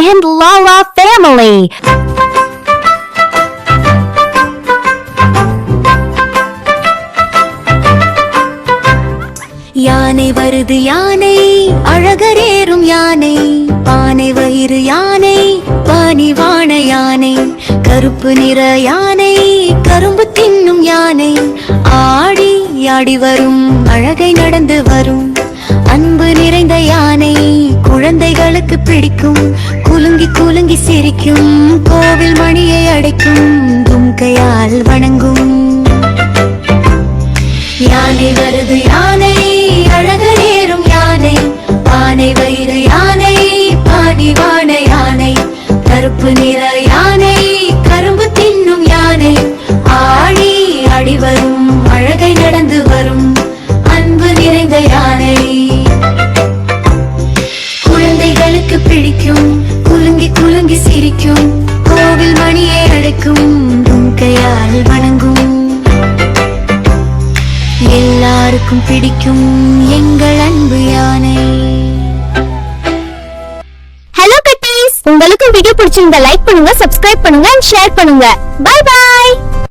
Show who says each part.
Speaker 1: and Lala family.
Speaker 2: யானை வருது யானை அழகரேறும் யானை பானை வயிறு யானை பாணிவான யானை கருப்பு நிற யானை கரும்பு தின்னும் யானை ஆடி ஆடி வரும் அழகை நடந்து வரும் அன்பு நிறைந்த யானை குழந்தைகளுக்கு பிடிக்கும் குலுங்கி குலுங்கி சிரிக்கும் கோவில் மணியை அடைக்கும் தும்கையால் வணங்கும் யானை வருது யானை அழகரேறும் யானை பானை வயிறு யானை பாணிவான யானை கருப்பு நிற யானை கரும்பு தின்னும் யானை ஆடி ஆடி வரும் அழகை நடந்து வரும் அன்பு நிறைந்த யானை குழந்தைகளுக்கு பிடிக்கும் குலுங்கி குலுங்கி சிரிக்கும் கோவில் மணியை அடைக்கும் தும்கையால் வணங்கும் எல்லாருக்கும் பிடிக்கும் எங்கள் அன்பு யானை.
Speaker 1: ஹலோ கட்டீஸ், உங்களுக்கு வீடியோ பிடிச்சிருந்தா லைக் பண்ணுங்க, சப்ஸ்கிரைப் பண்ணுங்க, ஷேர் பண்ணுங்க. Bye by.